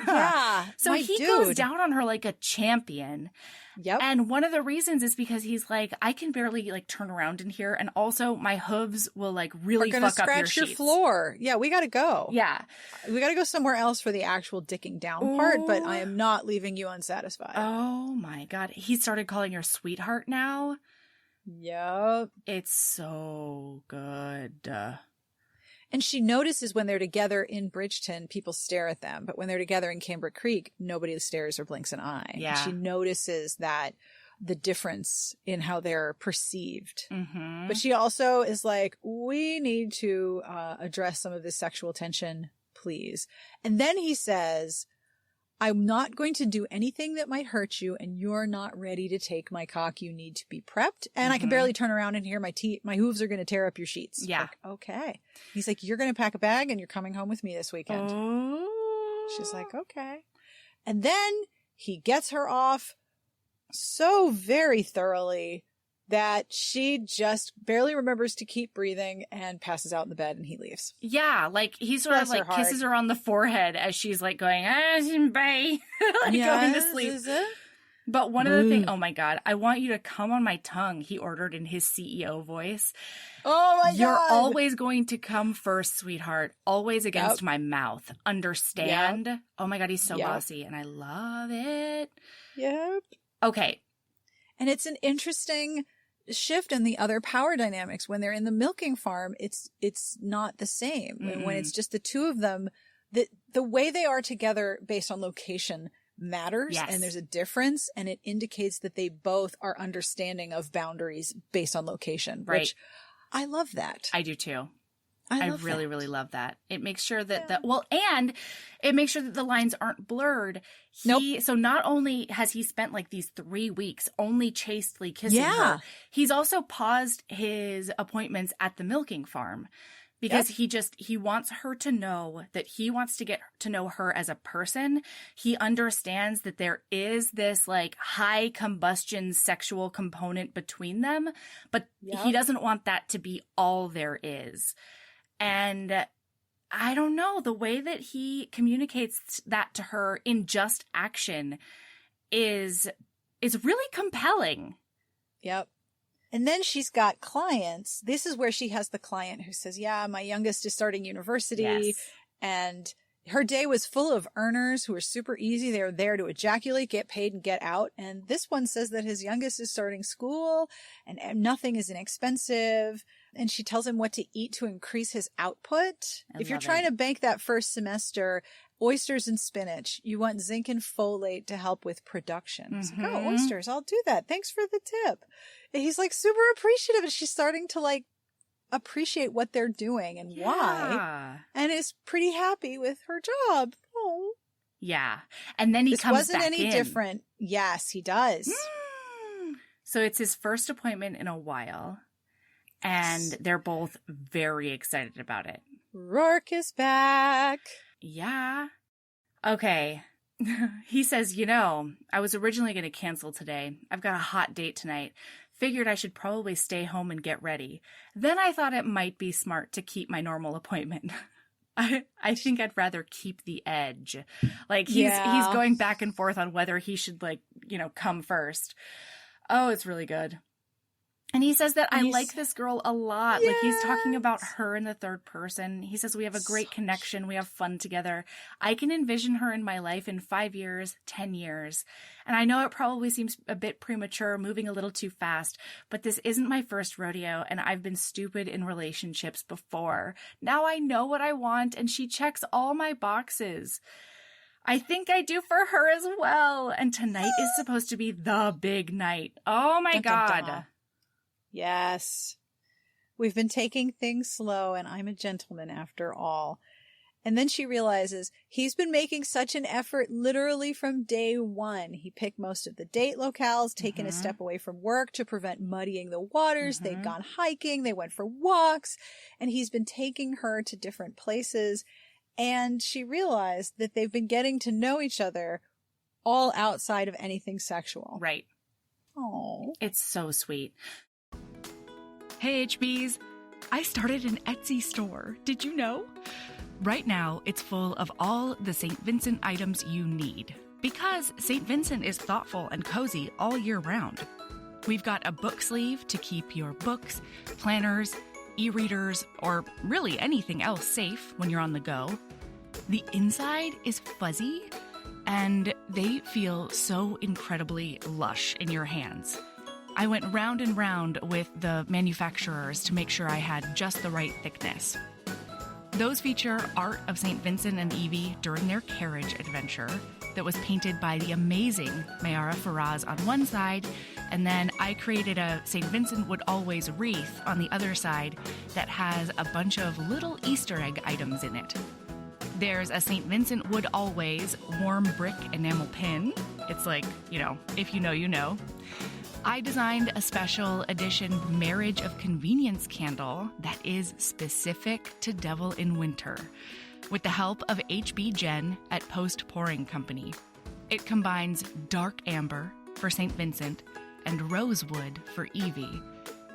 Yeah. So my he dude. goes down on her like a champion. Yep. And one of the reasons is because he's like, I can barely like turn around in here. And also my hooves will like really We're gonna fuck up your scratch your sheets. floor. Yeah, we gotta go. Yeah. We gotta go somewhere else for the actual dicking down part, but I am not leaving you unsatisfied. Oh my God. He started calling her sweetheart now. Yep. It's so good. And she notices when they're together in Bridgeton, people stare at them. But when they're together in Cambric Creek, nobody stares or blinks an eye. Yeah. And she notices that the difference in how they're perceived. Mm-hmm. But she also is like, we need to address some of this sexual tension, please. And then he says, I'm not going to do anything that might hurt you, and you're not ready to take my cock. You need to be prepped. And I can barely turn around in here. My hooves are going to tear up your sheets. Yeah. Like, okay. He's like, you're going to pack a bag and you're coming home with me this weekend. Oh. She's like, okay. And then he gets her off so very thoroughly that she just barely remembers to keep breathing and passes out in the bed, and he leaves. Yeah, like he sort of Bless her like heart. kisses her on the forehead as she's like going, bye, like going to sleep. Is it? But one of the things, oh my God, I want you to come on my tongue, he ordered in his CEO voice. Oh my God. You're always going to come first, sweetheart. Always against my mouth. Understand? Yep. Oh my God, he's so Yep. bossy and I love it. Yep. Okay. And it's an interesting shift in the other power dynamics. When they're in the milking farm, it's not the same. When it's just the two of them, the way they are together based on location matters. Yes. And there's a difference, and it indicates that they both are understanding of boundaries based on location, Right. which I love that. I do too. I I love really, that. really love that. It makes sure that and it makes sure that the lines aren't blurred. So not only has he spent like these 3 weeks only chastely kissing her, he's also paused his appointments at the milking farm because he wants her to know that he wants to get to know her as a person. He understands that there is this like high combustion sexual component between them, but he doesn't want that to be all there is. And I don't know, the way that he communicates that to her in just action is really compelling. Yep. And then she's got clients. This is where she has the client who says, yeah, my youngest is starting university. Yes. And her day was full of earners who are super easy. They're there to ejaculate, get paid, and get out. And this one says that his youngest is starting school and nothing is inexpensive. And she tells him what to eat to increase his output. If you're trying to bank that first semester, oysters and spinach. You want zinc and folate to help with production. It's like, oh, oysters, I'll do that. Thanks for the tip. And he's like super appreciative. And she's starting to like appreciate what they're doing and why. And is pretty happy with her job. Oh. Yeah. And then he comes wasn't back any in. different. Yes, he does. So it's his first appointment in a while. And they're both very excited about it. Rourke is back. Yeah. Okay. He says, I was originally going to cancel today. I've got a hot date tonight. Figured I should probably stay home and get ready. Then I thought it might be smart to keep my normal appointment. I think I'd rather keep the edge. Like, he's going back and forth on whether he should, come first. Oh, it's really good. And he says that I like this girl a lot. Yes. Like, he's talking about her in the third person. He says we have a great connection. We have fun together. I can envision her in my life in 5 years, 10 years. And I know it probably seems a bit premature, moving a little too fast, but this isn't my first rodeo, and I've been stupid in relationships before. Now I know what I want, and she checks all my boxes. I think I do for her as well. And tonight is supposed to be the big night. Oh my God. Yes. We've been taking things slow, and I'm a gentleman after all. And then she realizes he's been making such an effort literally from day one. He picked most of the date locales, taken a step away from work to prevent muddying the waters. They'd gone hiking. They went for walks. And he's been taking her to different places. And she realized that they've been getting to know each other all outside of anything sexual. Right. Oh, it's so sweet. Hey, HBs. I started an Etsy store. Did you know? Right now, it's full of all the St. Vincent items you need. Because St. Vincent is thoughtful and cozy all year round. We've got a book sleeve to keep your books, planners, e-readers, or really anything else safe when you're on the go. The inside is fuzzy, and they feel so incredibly lush in your hands. I went round and round with the manufacturers to make sure I had just the right thickness. Those feature art of St. Vincent and Evie during their carriage adventure that was painted by the amazing Mayara Faraz on one side, and then I created a St. Vincent Would Always wreath on the other side that has a bunch of little Easter egg items in it. There's a St. Vincent Would Always warm brick enamel pin. It's like, if you know, you know. I designed a special edition Marriage of Convenience candle that is specific to Devil in Winter, with the help of HB Jen at Post Pouring Company. It combines dark amber for St. Vincent and rosewood for Evie,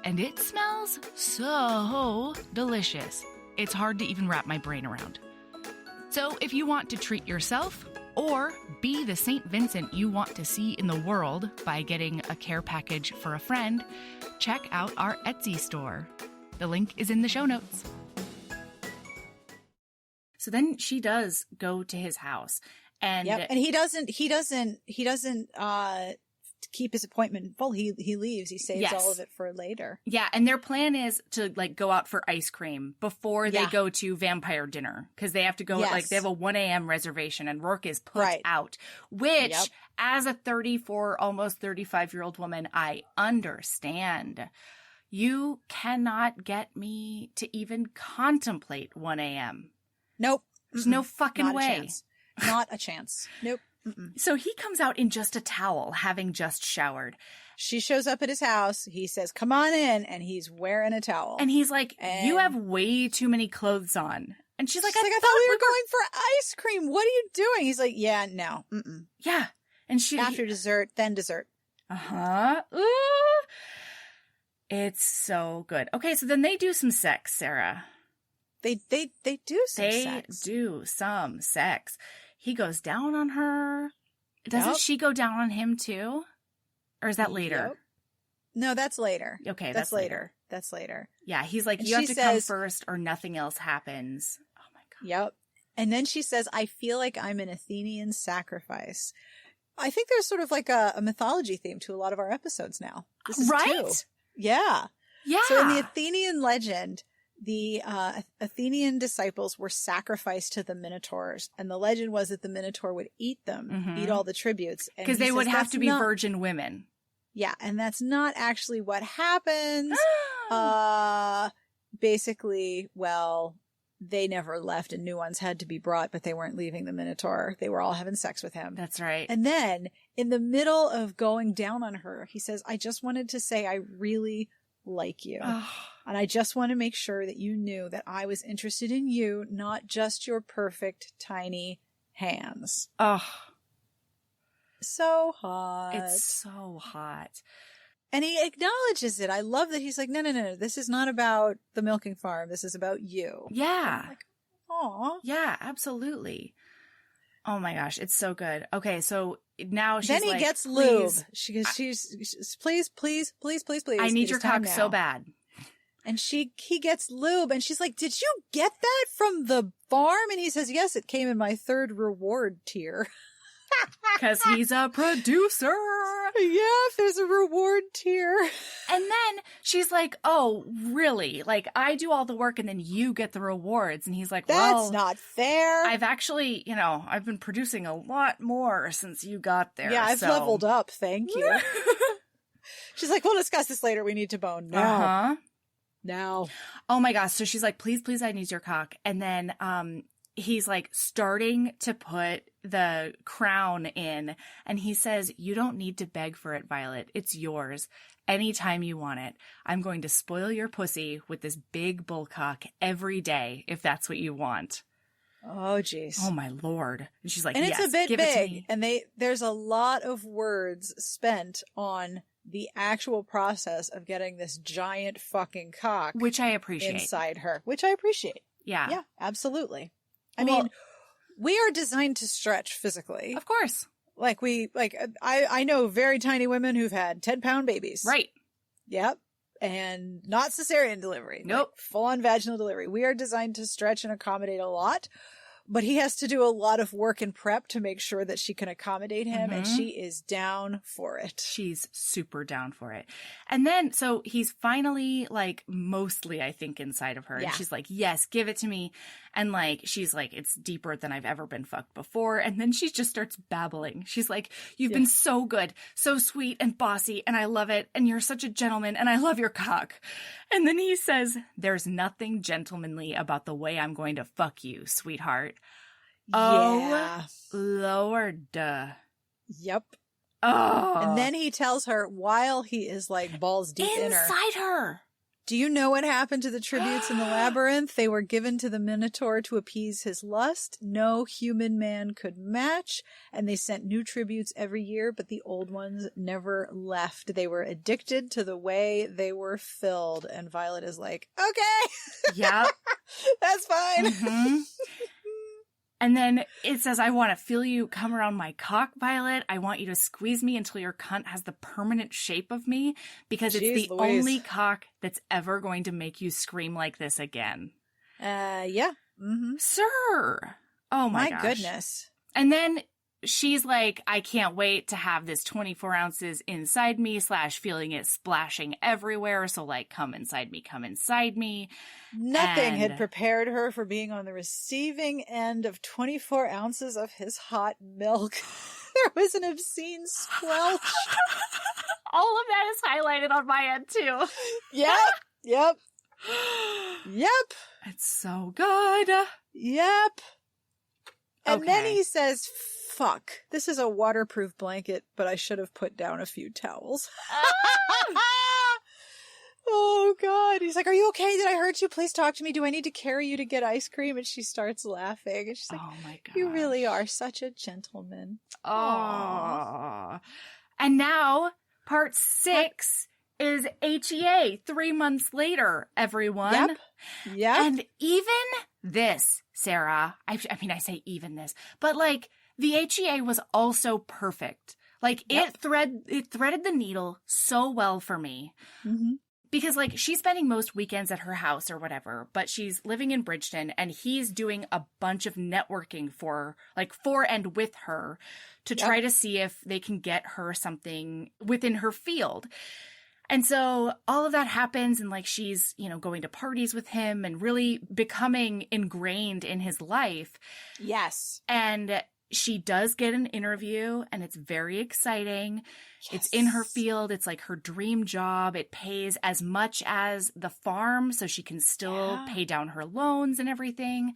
and it smells so delicious. It's hard to even wrap my brain around. So if you want to treat yourself or be the St. Vincent you want to see in the world by getting a care package for a friend, check out our Etsy store. The link is in the show notes. So then she does go to his house, and and he doesn't keep his appointment full. He leaves. He saves all of it for later. Yeah, and their plan is to go out for ice cream before they go to vampire dinner, because they have to go they have a 1 a.m. reservation, and Rourke is put out, which as a 34, almost 35-year-old woman, I understand. You cannot get me to even contemplate 1 a.m. Nope. There's no fucking way. Not a chance. Nope. So he comes out in just a towel, having just showered. She shows up at his house. He says, "Come on in," and he's wearing a towel. And he's like, "You have way too many clothes on." And she's like, "I thought we were going for ice cream. What are you doing?" He's like, "Yeah, no." Yeah. And after dessert, then dessert. Ooh. It's so good. Okay, so then they do some sex, Sarah. They do some sex. They do some sex. He goes down on her. Doesn't she go down on him too? Or is that later? Yep. No, that's later. Okay, that's later. That's later. Yeah, he's like, you have to come first or nothing else happens. Oh my God. Yep. And then she says, "I feel like I'm an Athenian sacrifice." I think there's sort of like a mythology theme to a lot of our episodes now. This is right? 2. Yeah. Yeah. So in the Athenian legend, the Athenian disciples were sacrificed to the Minotaurs, and the legend was that the Minotaur would eat them, eat all the tributes. Because they would have to be virgin women. Yeah, and that's not actually what happens. Basically, they never left and new ones had to be brought, but they weren't leaving the Minotaur. They were all having sex with him. That's right. And then, in the middle of going down on her, he says, "I just wanted to say I really like you." And I just want to make sure that you knew that I was interested in you, not just your perfect tiny hands. Oh, so hot. it's so hot. And he acknowledges it. I love that he's like, no. This is not about the milking farm. This is about you. Yeah. I'm like, aw. Yeah, absolutely. Oh my gosh, it's so good. Okay, so now she's Then he like, gets lube. please, She's please. I need your cock so bad. And he gets lube, and she's like, did you get that from the farm? And he says, yes, it came in my third reward tier. Because he's a producer. Yeah, if there's a reward tier. And then she's like, oh, really? Like, I do all the work and then you get the rewards. And he's like, well, that's not fair. I've actually, I've been producing a lot more since you got there. Yeah, I've leveled up. Thank you. She's like, we'll discuss this later. We need to bone. No. Uh-huh. No. Oh my gosh. So she's like, please, I need your cock. And then he's like starting to put the crown in, and he says, you don't need to beg for it, Violet. It's yours anytime you want it. I'm going to spoil your pussy with this big bullcock every day if that's what you want. Oh, jeez. Oh my Lord. And she's like, and yes, it's a bit give it to big, me. and there's a lot of words spent on the actual process of getting this giant fucking cock, which I appreciate, inside her, which I appreciate. Yeah, absolutely. I mean, we are designed to stretch physically. Of course. I know very tiny women who've had 10-pound babies. Right. Yep. And not cesarean delivery. Nope. Like full-on vaginal delivery. We are designed to stretch and accommodate a lot. But he has to do a lot of work and prep to make sure that she can accommodate him, and she is down for it. She's super down for it. And then, so he's finally, like, mostly, I think, inside of her. Yeah. And she's like, yes, give it to me. And, like, she's like, it's deeper than I've ever been fucked before. And then she just starts babbling. She's like, you've been so good, so sweet and bossy, and I love it. And you're such a gentleman, and I love your cock. And then he says, there's nothing gentlemanly about the way I'm going to fuck you, sweetheart. Yeah. Oh, Lord. Yep. Oh. And then he tells her, while he is like balls deep in her, inside her. do you know what happened to the tributes in the labyrinth? They were given to the Minotaur to appease his lust. No human man could match, and they sent new tributes every year, but the old ones never left. They were addicted to the way they were filled. And Violet is like, okay. Yeah. That's fine. Mm-hmm. And then it says, I want to feel you come around my cock, Violet. I want you to squeeze me until your cunt has the permanent shape of me, because it's the only cock that's ever going to make you scream like this again. Yeah. Mm-hmm. Sir. Oh my gosh. Goodness. And then she's like, I can't wait to have this 24 ounces inside me / feeling it splashing everywhere. So like, come inside me, come inside me. Nothing had prepared her for being on the receiving end of 24 ounces of his hot milk. There was an obscene squelch. All of that is highlighted on my end too. Yep. It's so good. Yep. And then Okay. he says, fuck, this is a waterproof blanket, but I should have put down a few towels. Oh, God. He's like, are you okay? Did I hurt you? Please talk to me. Do I need to carry you to get ice cream? And she starts laughing. And she's like, oh my God. you really are such a gentleman. Oh. And now part 6 is HEA 3 months later, everyone. Yep. And even this, Sarah, I mean, I say even this, but like the HEA was also perfect. Like it threaded the needle so well for me. Mm-hmm. Because, like, she's spending most weekends at her house or whatever, but she's living in Bridgeton, and he's doing a bunch of networking for and with her to try to see if they can get her something within her field. And so all of that happens, and, like, she's, going to parties with him and really becoming ingrained in his life. Yes. And she does get an interview, and it's very exciting. Yes. It's in her field. It's like her dream job. It pays as much as the farm, so she can still pay down her loans and everything.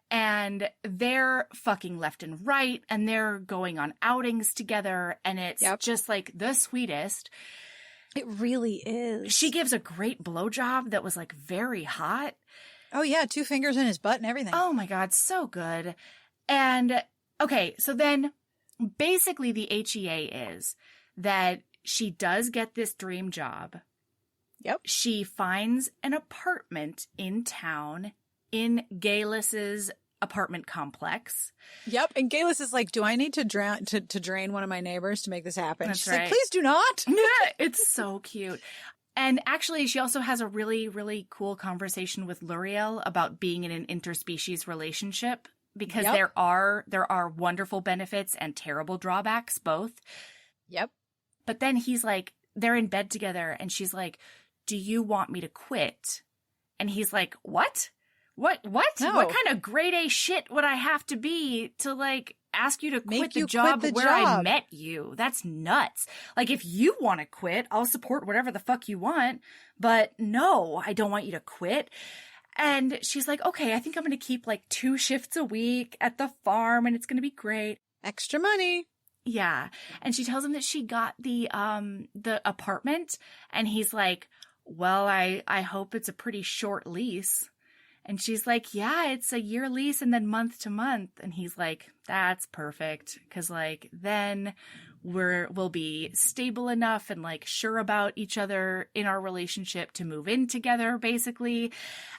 And they're fucking left and right, and they're going on outings together, and it's just like the sweetest. It really is. She gives a great blowjob that was like very hot. Oh yeah, 2 fingers in his butt and everything. Oh my God, so good. And okay, so then basically the HEA is that she does get this dream job. Yep. She finds an apartment in town in Gaelis's apartment complex. Yep. And Galus is like, do I need to drain one of my neighbors to make this happen? That's She's right. like, please do not. It's so cute. And actually, she also has a really, really cool conversation with L'Oreal about being in an interspecies relationship, because there are wonderful benefits and terrible drawbacks both. Yep. But then he's like, they're in bed together and she's like, do you want me to quit? And he's like, what? What? No. What kind of grade A shit would I have to be to like ask you to quit the you job quit the where job. I met you? That's nuts. Like, if you want to quit, I'll support whatever the fuck you want. But no, I don't want you to quit. And she's like, okay, I think I'm going to keep like 2 shifts a week at the farm and it's going to be great. Extra money. Yeah. And she tells him that she got the apartment, and he's like, well, I hope it's a pretty short lease. And she's like, yeah, it's a year lease and then month to month. And he's like, that's perfect. 'Cause like then we'll be stable enough and like sure about each other in our relationship to move in together, basically.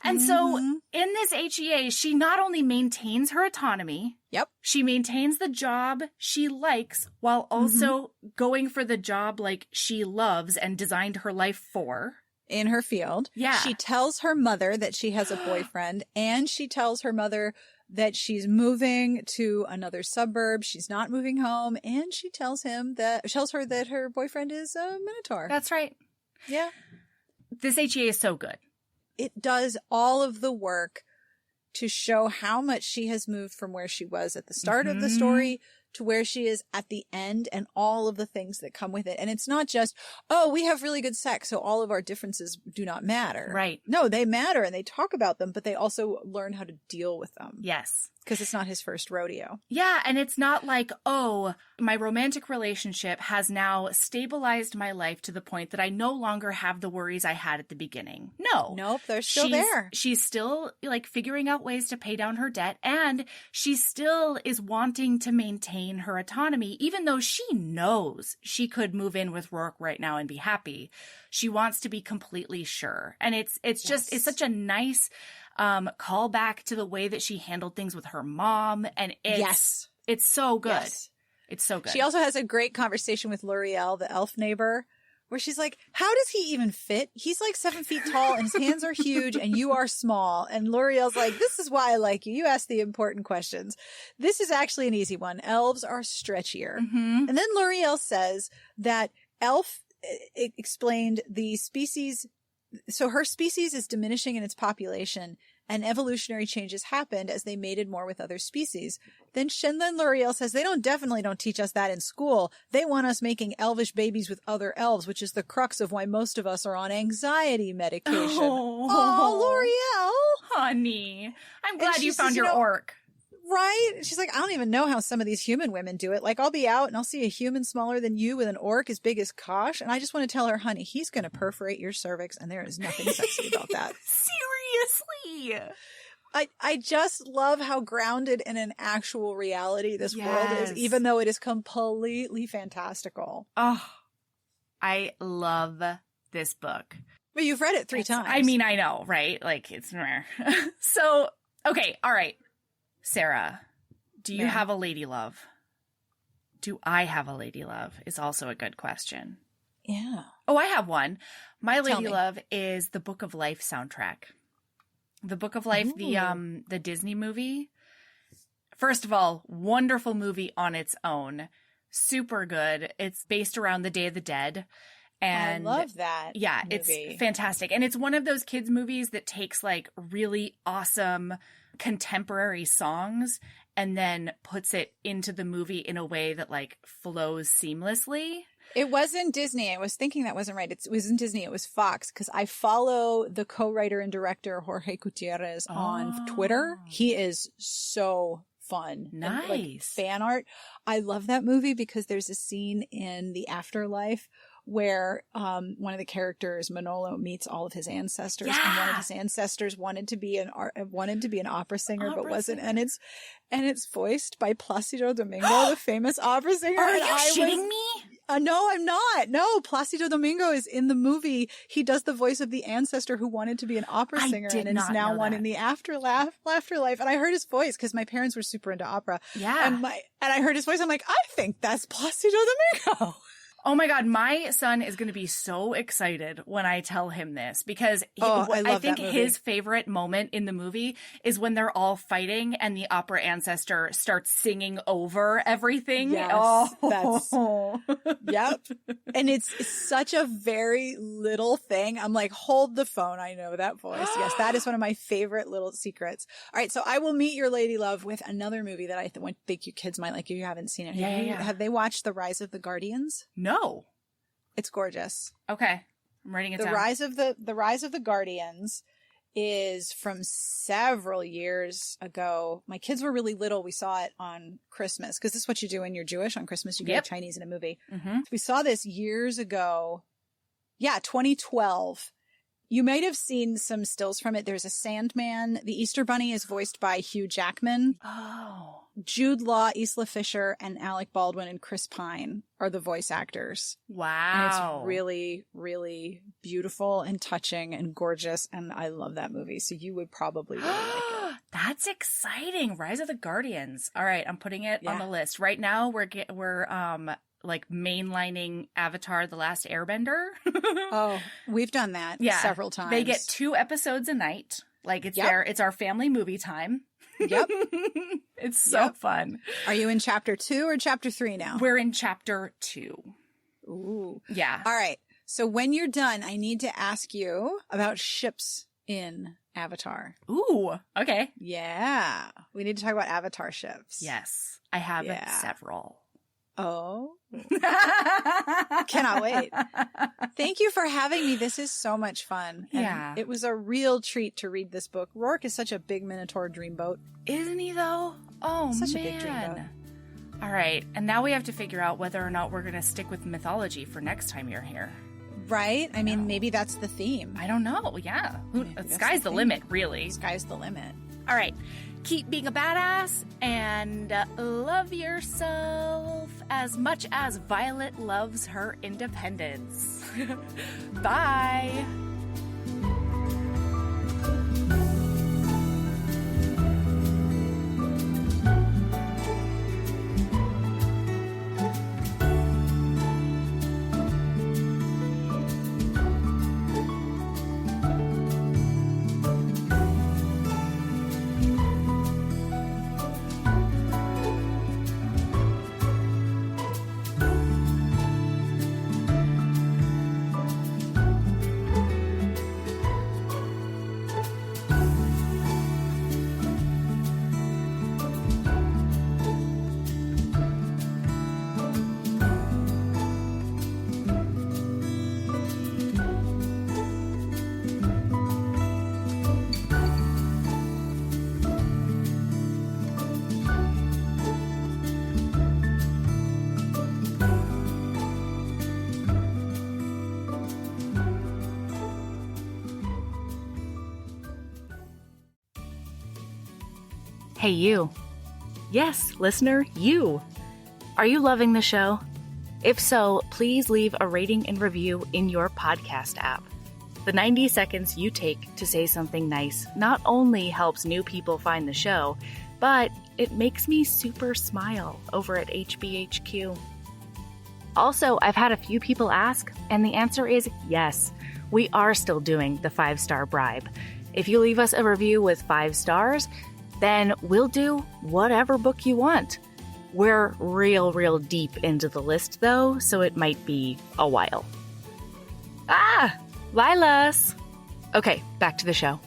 And so in this HEA, she not only maintains her autonomy. Yep. She maintains the job she likes while also going for the job like she loves and designed her life for. In her field. Yeah. She tells her mother that she has a boyfriend, and she tells her mother that she's moving to another suburb. She's not moving home. And she tells her that her boyfriend is a Minotaur. That's right. Yeah. This HEA is so good. It does all of the work to show how much she has moved from where she was at the start of the story to where she is at the end, and all of the things that come with it. And it's not just, oh, we have really good sex, so all of our differences do not matter. Right. No, they matter, and they talk about them, but they also learn how to deal with them. Yes. Because it's not his first rodeo. Yeah, and it's not like, oh, my romantic relationship has now stabilized my life to the point that I no longer have the worries I had at the beginning. No. Nope, they're still there. She's still like figuring out ways to pay down her debt, and she still is wanting to maintain her autonomy, even though she knows she could move in with Rourke right now and be happy. She wants to be completely sure. And it's just, it's such a nice call back to the way that she handled things with her mom. And it's so good. Yes. It's so good. She also has a great conversation with L'Oreal, the elf neighbor, where she's like, how does he even fit? He's like 7 feet tall and his hands are huge and you are small. And L'Oreal's like, this is why I like you. You ask the important questions. This is actually an easy one. Elves are stretchier. And then L'Oreal says that elf explained the species. So her species is diminishing in its population, and evolutionary changes happened as they mated more with other species. Then L'Oreal says they definitely don't teach us that in school. They want us making elvish babies with other elves, which is the crux of why most of us are on anxiety medication. Oh, L'Oreal. Honey, I'm glad you found your orc. Right? She's like, I don't even know how some of these human women do it. Like, I'll be out and I'll see a human smaller than you with an orc as big as Kosh, and I just want to tell her, honey, he's going to perforate your cervix, and there is nothing sexy about that. Seriously. I just love how grounded in an actual reality this world is, even though it is completely fantastical. Oh, I love this book. But you've read it 3 times. I mean, I know, right? Like, it's so, okay, all right. Sarah, do you have a lady love? Do I have a lady love is also a good question. Yeah. Oh, I have one. My lady love is the Book of Life soundtrack. The Book of Life, the Disney movie. First of all, wonderful movie on its own. Super good. It's based around the Day of the Dead. And I love that. Yeah, movie. It's fantastic. And it's one of those kids movies that takes like really awesome contemporary songs and then puts it into the movie in a way that like flows seamlessly. It wasn't Disney. I was thinking that wasn't right. It wasn't Disney. It was Fox, because I follow the co-writer and director Jorge Gutierrez on Twitter. He is so fun. Nice. Like fan art. I love that movie because there's a scene in the afterlife where one of the characters, Manolo, meets all of his ancestors, and one of his ancestors wanted to be an opera singer, but wasn't, and it's voiced by Placido Domingo, the famous opera singer. Are you shitting me? No, I'm not. No, Placido Domingo is in the movie. He does the voice of the ancestor who wanted to be an opera singer and is now one in the afterlife. And I heard his voice because my parents were super into opera. Yeah. And I heard his voice. I'm like, I think that's Placido Domingo. Oh my God, my son is going to be so excited when I tell him this because I think his favorite moment in the movie is when they're all fighting and the opera ancestor starts singing over everything. Yes, yep. And it's such a very little thing. I'm like, hold the phone. I know that voice. Yes, that is one of my favorite little secrets. All right, so I will meet your lady love with another movie that I think you kids might like if you haven't seen it. Have they watched The Rise of the Guardians? No. It's gorgeous. Okay. I'm writing it down. The Rise of the Guardians is from several years ago. My kids were really little. We saw it on Christmas because this is what you do when you're Jewish on Christmas. You go Chinese in a movie. Mm-hmm. We saw this years ago. Yeah, 2012. You might have seen some stills from it. There's a Sandman. The Easter Bunny is voiced by Hugh Jackman. Oh. Jude Law, Isla Fisher, and Alec Baldwin and Chris Pine are the voice actors. Wow. And it's really, really beautiful and touching and gorgeous. And I love that movie. So you would probably really like it. That's exciting. Rise of the Guardians. All right. I'm putting it on the list. Right now, we're like mainlining Avatar: The Last Airbender. Oh, we've done that several times. They get 2 episodes a night. Like it's our family movie time. Yep. It's so fun. Are you in chapter 2 or chapter 3 now? We're in chapter 2. Ooh. Yeah. All right. So when you're done, I need to ask you about ships in Avatar. Ooh. Okay. Yeah. We need to talk about Avatar ships. Yes. I have several. Oh. Cannot wait. Thank you for having me. This is so much fun. And it was a real treat to read this book. Rourke is such a big Minotaur dreamboat. Isn't he though? Oh, such man. a big dreamboat. All right. And now we have to figure out whether or not we're going to stick with mythology for next time you're here. Right? I mean, maybe that's the theme. I don't know. Yeah. Sky's the limit, really. Sky's the limit. All right. Keep being a badass and love yourself as much as Violet loves her independence. Bye. Hey, you. Yes, listener, you. Are you loving the show? If so, please leave a rating and review in your podcast app. The 90 seconds you take to say something nice not only helps new people find the show, but it makes me super smile over at HBHQ. Also, I've had a few people ask, and the answer is yes. We are still doing the 5-star bribe. If you leave us a review with 5 stars, then we'll do whatever book you want. We're real deep into the list, though, so it might be a while. Lilas! Okay, back to the show.